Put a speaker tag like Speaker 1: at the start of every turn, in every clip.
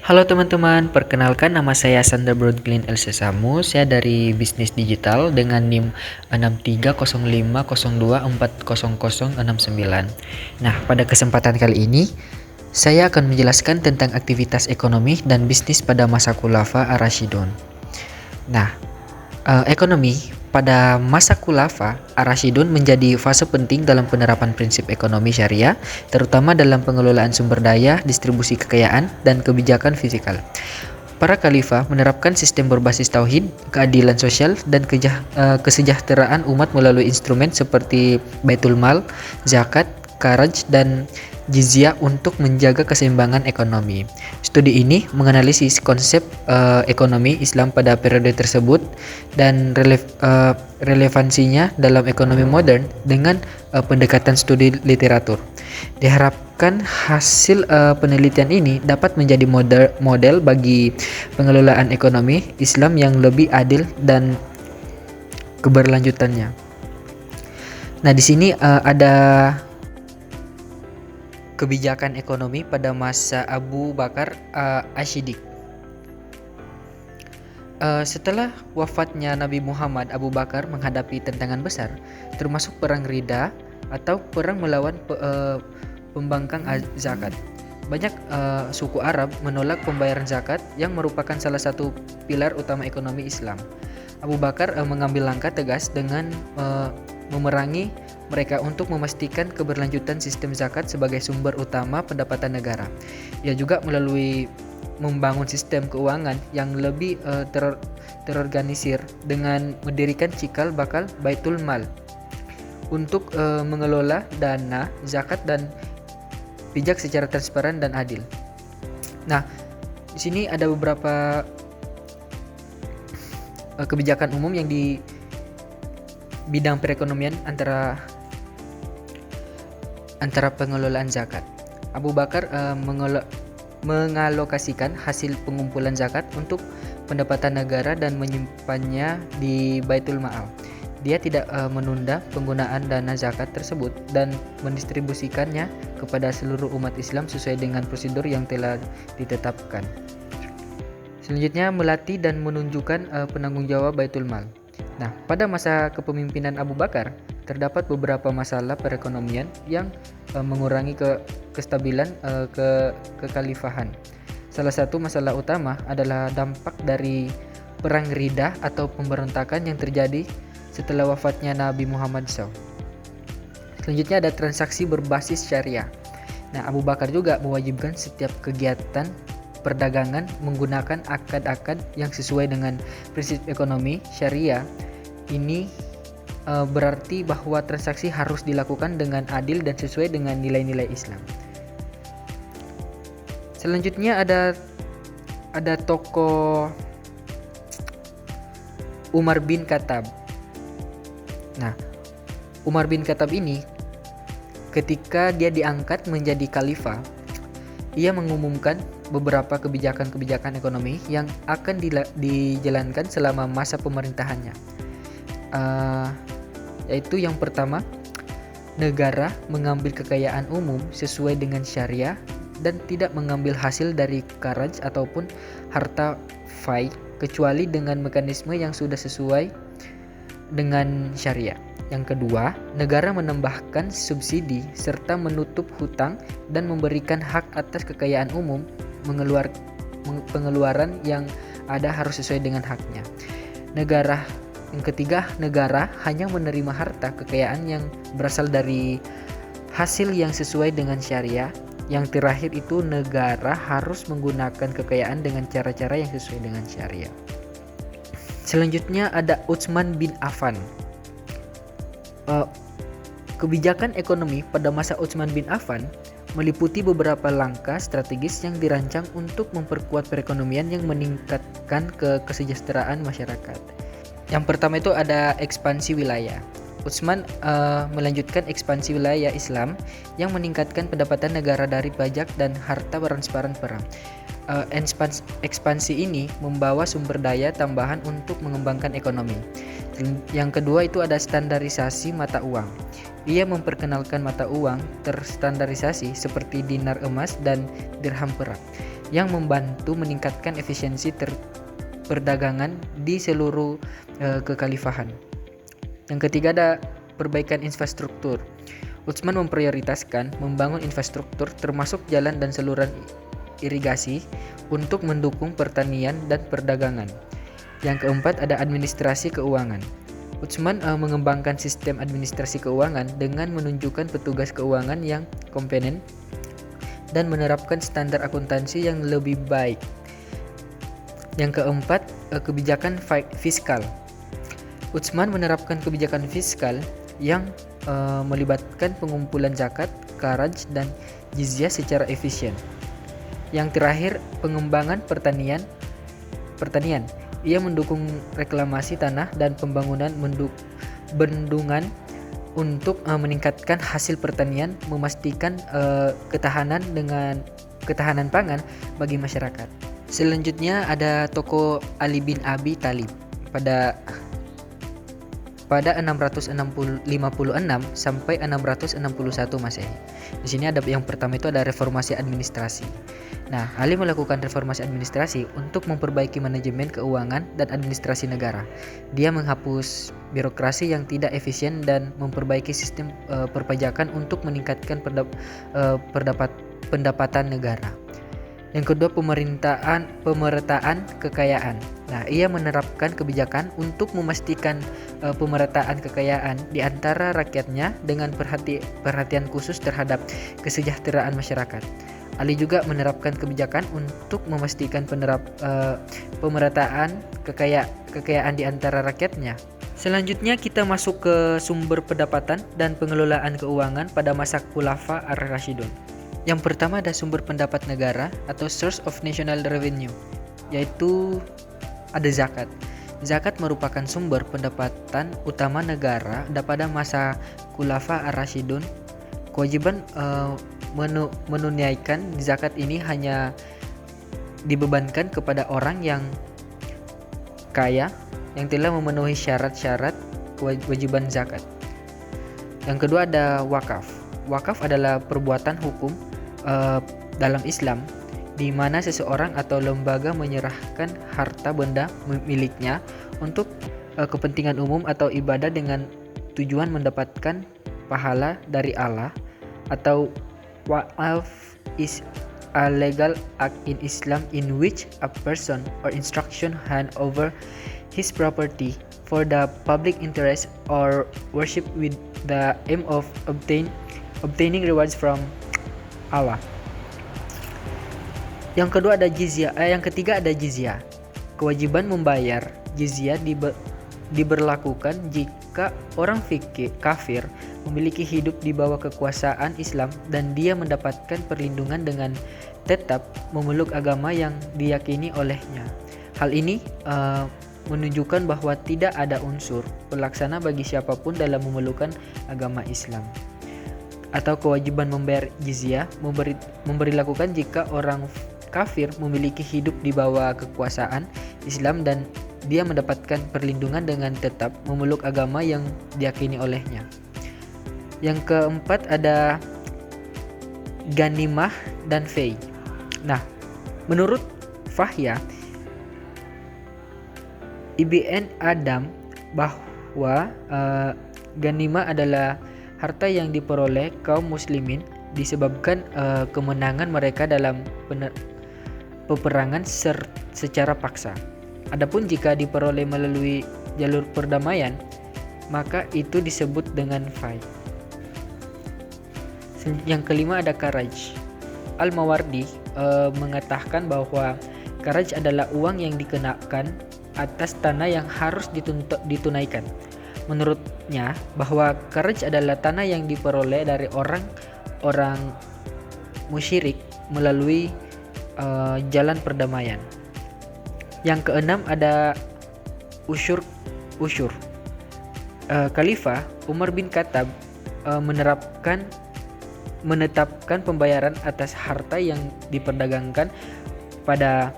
Speaker 1: Halo teman-teman, perkenalkan nama saya Sander Broadglin El Sesamu. Saya dari Bisnis Digital dengan NIM 630502400069. Nah, pada kesempatan kali ini saya akan menjelaskan tentang aktivitas ekonomi dan bisnis pada masa Khulafa Ar-Rasyidun. Nah, ekonomi pada masa Khulafa Ar-Rasyidun menjadi fase penting dalam penerapan prinsip ekonomi syariah, terutama dalam pengelolaan sumber daya, distribusi kekayaan, dan kebijakan fiskal. Para khalifah menerapkan sistem berbasis tauhid, keadilan sosial, dan kesejahteraan umat melalui instrumen seperti Baitul Mal, zakat, kharaj, dan jizyah untuk menjaga keseimbangan ekonomi. Studi ini menganalisis konsep ekonomi Islam pada periode tersebut dan relevansinya dalam ekonomi modern dengan pendekatan studi literatur. Diharapkan hasil penelitian ini dapat menjadi model bagi pengelolaan ekonomi Islam yang lebih adil dan keberlanjutannya. Nah, di sini ada kebijakan ekonomi pada masa Abu Bakar As-Siddiq. Setelah wafatnya Nabi Muhammad, Abu Bakar menghadapi tantangan besar, termasuk perang Ridha atau perang melawan pembangkang zakat. Banyak suku Arab menolak pembayaran zakat yang merupakan salah satu pilar utama ekonomi Islam. Abu Bakar mengambil langkah tegas dengan memerangi mereka untuk memastikan keberlanjutan sistem zakat sebagai sumber utama pendapatan negara. Ia juga melalui membangun sistem keuangan yang lebih terorganisir dengan mendirikan cikal bakal Baitul Mal untuk mengelola dana zakat dan pajak secara transparan dan adil. Nah, di sini ada beberapa kebijakan umum yang di bidang perekonomian antara pengelolaan zakat. Abu Bakar mengalokasikan hasil pengumpulan zakat untuk pendapatan negara dan menyimpannya di Baitul Ma'al. Dia tidak menunda penggunaan dana zakat tersebut dan mendistribusikannya kepada seluruh umat Islam sesuai dengan prosedur yang telah ditetapkan. Selanjutnya, melatih dan menunjukkan penanggung jawab Baitul Mal. Nah, pada masa kepemimpinan Abu Bakar, terdapat beberapa masalah perekonomian yang mengurangi kestabilan kekhalifahan. Salah satu masalah utama adalah dampak dari perang Ridha atau pemberontakan yang terjadi setelah wafatnya Nabi Muhammad SAW. Selanjutnya ada transaksi berbasis syariah. Nah, Abu Bakar juga mewajibkan setiap kegiatan perdagangan menggunakan akad-akad yang sesuai dengan prinsip ekonomi syariah. Ini berarti bahwa transaksi harus dilakukan dengan adil dan sesuai dengan nilai-nilai Islam. Selanjutnya ada tokoh Umar bin Khattab. Nah, Umar bin Khattab ini ketika dia diangkat menjadi khalifah, ia mengumumkan beberapa kebijakan-kebijakan ekonomi yang akan dijalankan selama masa pemerintahannya. Yaitu yang pertama, negara mengambil kekayaan umum sesuai dengan syariah dan tidak mengambil hasil dari kharaj ataupun harta fai kecuali dengan mekanisme yang sudah sesuai dengan syariah. Yang kedua, negara menambahkan subsidi serta menutup hutang dan memberikan hak atas kekayaan umum. Pengeluaran yang ada harus sesuai dengan haknya. Yang ketiga, negara hanya menerima harta kekayaan yang berasal dari hasil yang sesuai dengan syariah. Yang terakhir itu negara harus menggunakan kekayaan dengan cara-cara yang sesuai dengan syariah. Selanjutnya ada Utsman bin Affan. Kebijakan ekonomi pada masa Utsman bin Affan meliputi beberapa langkah strategis yang dirancang untuk memperkuat perekonomian yang meningkatkan kesejahteraan masyarakat. Yang pertama itu ada ekspansi wilayah. Utsman melanjutkan ekspansi wilayah Islam yang meningkatkan pendapatan negara dari pajak dan harta transparan perang. Ekspansi ini membawa sumber daya tambahan untuk mengembangkan ekonomi. Yang kedua itu ada standarisasi mata uang. Ia memperkenalkan mata uang terstandarisasi seperti dinar emas dan dirham perak yang membantu meningkatkan efisiensi perdagangan di seluruh kekhalifahan. Yang ketiga ada perbaikan infrastruktur. Utsman memprioritaskan membangun infrastruktur termasuk jalan dan saluran irigasi untuk mendukung pertanian dan perdagangan. Yang keempat ada administrasi keuangan. Utsman mengembangkan sistem administrasi keuangan dengan menunjukkan petugas keuangan yang kompeten dan menerapkan standar akuntansi yang lebih baik. Yang keempat, kebijakan fiskal. Utsman menerapkan kebijakan fiskal yang melibatkan pengumpulan zakat, kharaj, dan jizyah secara efisien. Yang terakhir, pengembangan pertanian. Ia mendukung reklamasi tanah dan pembangunan bendungan untuk meningkatkan hasil pertanian, memastikan ketahanan pangan bagi masyarakat. Selanjutnya ada tokoh Ali bin Abi Thalib pada 656 sampai 661 Masehi. Di sini ada yang pertama itu ada reformasi administrasi. Nah, Ali melakukan reformasi administrasi untuk memperbaiki manajemen keuangan dan administrasi negara. Dia menghapus birokrasi yang tidak efisien dan memperbaiki sistem perpajakan untuk meningkatkan pendapatan negara. Yang kedua, pemerataan kekayaan. Nah, ia menerapkan kebijakan untuk memastikan pemerataan kekayaan di antara rakyatnya dengan perhatian khusus terhadap kesejahteraan masyarakat. Ali juga menerapkan kebijakan untuk memastikan pemerataan kekayaan di antara rakyatnya. Selanjutnya kita masuk ke sumber pendapatan dan pengelolaan keuangan pada masa Khulafa ar-Rasyidun. Yang pertama ada sumber pendapat negara atau source of national revenue, yaitu ada zakat. Zakat merupakan sumber pendapatan utama negara pada masa Khulafa ar-Rasyidun. Kewajiban menunaikan zakat ini hanya dibebankan kepada orang yang kaya yang telah memenuhi syarat-syarat kewajiban zakat. Yang kedua ada wakaf. Wakaf adalah perbuatan hukum dalam Islam di mana seseorang atau lembaga menyerahkan harta benda miliknya untuk kepentingan umum atau ibadah dengan tujuan mendapatkan pahala dari Allah. Atau waqaf is a legal act in Islam in which a person or institution hand over his property for the public interest or worship with the aim of obtaining rewards from Allah. Yang ketiga ada jizyah. Kewajiban membayar jizyah diberlakukan jika orang kafir memiliki hidup di bawah kekuasaan Islam dan dia mendapatkan perlindungan dengan tetap memeluk agama yang diyakini olehnya. Hal ini menunjukkan bahwa tidak ada unsur pelaksana bagi siapapun dalam memelukkan agama Islam. Atau kewajiban membayar jizyah diberlakukan jika orang kafir memiliki hidup di bawah kekuasaan Islam dan dia mendapatkan perlindungan dengan tetap memeluk agama yang diyakini olehnya. Yang keempat ada ganimah dan fei. Nah, menurut Fahya Ibn Adam bahwa ganimah adalah harta yang diperoleh kaum muslimin disebabkan kemenangan mereka dalam peperangan secara paksa. Adapun jika diperoleh melalui jalur perdamaian, maka itu disebut dengan fai. Yang kelima ada kharaj. Al-Mawardi mengatakan bahwa kharaj adalah uang yang dikenakan atas tanah yang harus ditunaikan. Menurutnya bahwa kharaj adalah tanah yang diperoleh dari orang musyrik melalui jalan perdamaian. Yang keenam ada usyur. Khalifah Umar bin Khattab menetapkan pembayaran atas harta yang diperdagangkan pada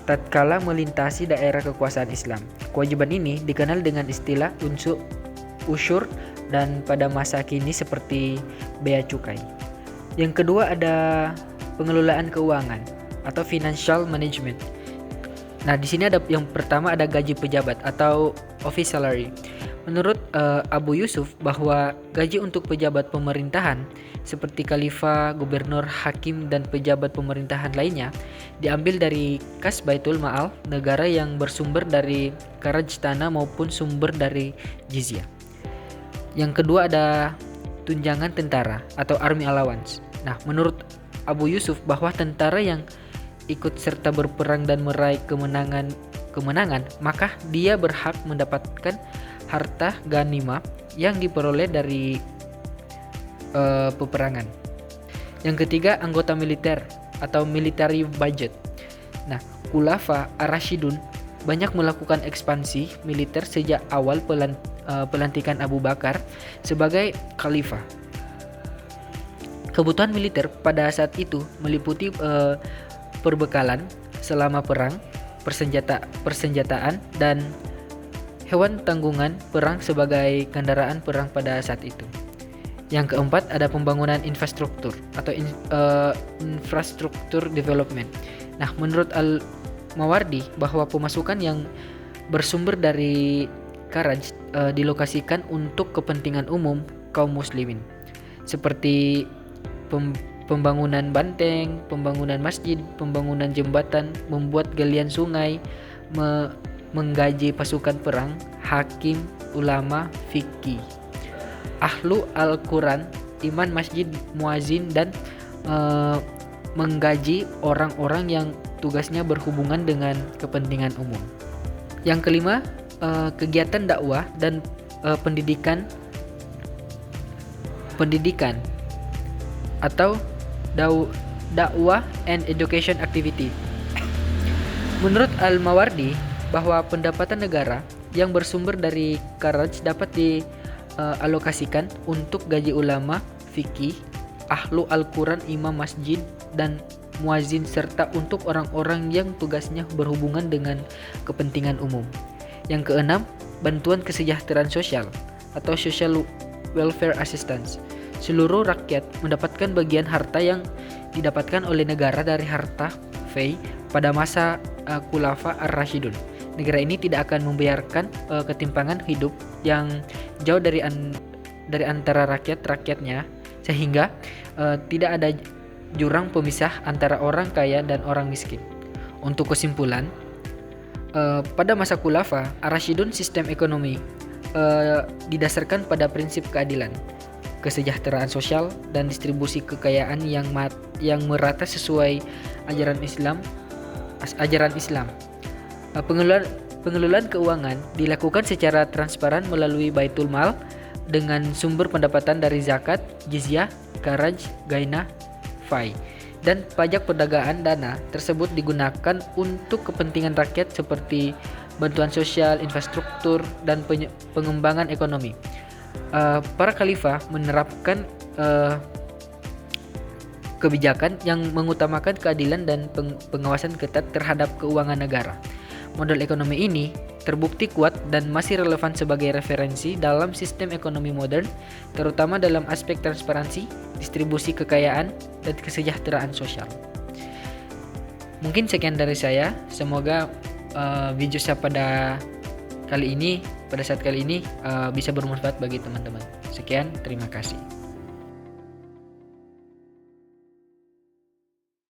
Speaker 1: tatkala melintasi daerah kekuasaan Islam. Kewajiban ini dikenal dengan istilah usyur dan pada masa kini seperti bea cukai. Yang kedua ada pengelolaan keuangan atau financial management. Nah, di sini ada yang pertama ada gaji pejabat atau office salary. Menurut Abu Yusuf bahwa gaji untuk pejabat pemerintahan seperti khalifah, gubernur, hakim dan pejabat pemerintahan lainnya diambil dari kas Baitul Ma'al negara yang bersumber dari kharaj tanah maupun sumber dari jizyah. Yang kedua ada tunjangan tentara atau army allowance. Nah, menurut Abu Yusuf bahwa tentara yang ikut serta berperang dan meraih kemenangan, maka dia berhak mendapatkan harta ghanimah yang diperoleh dari peperangan. Yang ketiga, anggota militer atau military budget. Nah, Khulafa ar-Rasyidun banyak melakukan ekspansi militer sejak awal pelantikan Abu Bakar sebagai khalifah. Kebutuhan militer pada saat itu meliputi perbekalan selama perang, persenjataan, dan hewan tanggungan perang sebagai kendaraan perang pada saat itu. Yang keempat ada pembangunan infrastruktur atau infrastruktur development. Nah, menurut Al-Mawardi bahwa pemasukan yang bersumber dari kharaj dilokasikan untuk kepentingan umum kaum muslimin seperti pembangunan banteng, pembangunan masjid, pembangunan jembatan, membuat galian sungai, menggaji pasukan perang, hakim, ulama, fikih, ahlu Al-Quran, iman masjid, muazin, dan menggaji orang-orang yang tugasnya berhubungan dengan kepentingan umum. Yang kelima, kegiatan dakwah dan pendidikan atau dakwah and education activity. Menurut Al-Mawardi bahwa pendapatan negara yang bersumber dari kharaj dapat dialokasikan untuk gaji ulama, fikih, ahlu Al-Quran, imam masjid, dan muazin serta untuk orang-orang yang tugasnya berhubungan dengan kepentingan umum. Yang keenam, bantuan kesejahteraan sosial atau social welfare assistance. Seluruh rakyat mendapatkan bagian harta yang didapatkan oleh negara dari harta fei pada masa Khulafa ar-Rasyidun. Negara ini tidak akan membiarkan ketimpangan hidup yang jauh dari antara rakyatnya, sehingga tidak ada jurang pemisah antara orang kaya dan orang miskin. Untuk kesimpulan, pada masa Khulafa ar-Rasyidun sistem ekonomi didasarkan pada prinsip keadilan, kesejahteraan sosial, dan distribusi kekayaan yang merata sesuai ajaran Islam. Pengelolaan keuangan dilakukan secara transparan melalui Baitul Mal dengan sumber pendapatan dari zakat, jizyah, kharaj, gainah, fai, dan pajak perdagangan. Dana tersebut digunakan untuk kepentingan rakyat seperti bantuan sosial, infrastruktur, dan pengembangan ekonomi. Para khalifah menerapkan kebijakan yang mengutamakan keadilan dan pengawasan ketat terhadap keuangan negara. Model ekonomi ini terbukti kuat dan masih relevan sebagai referensi dalam sistem ekonomi modern, terutama dalam aspek transparansi, distribusi kekayaan, dan kesejahteraan sosial. Mungkin sekian dari saya. Semoga video saya pada saat kali ini bisa bermanfaat bagi teman-teman. Sekian, terima kasih.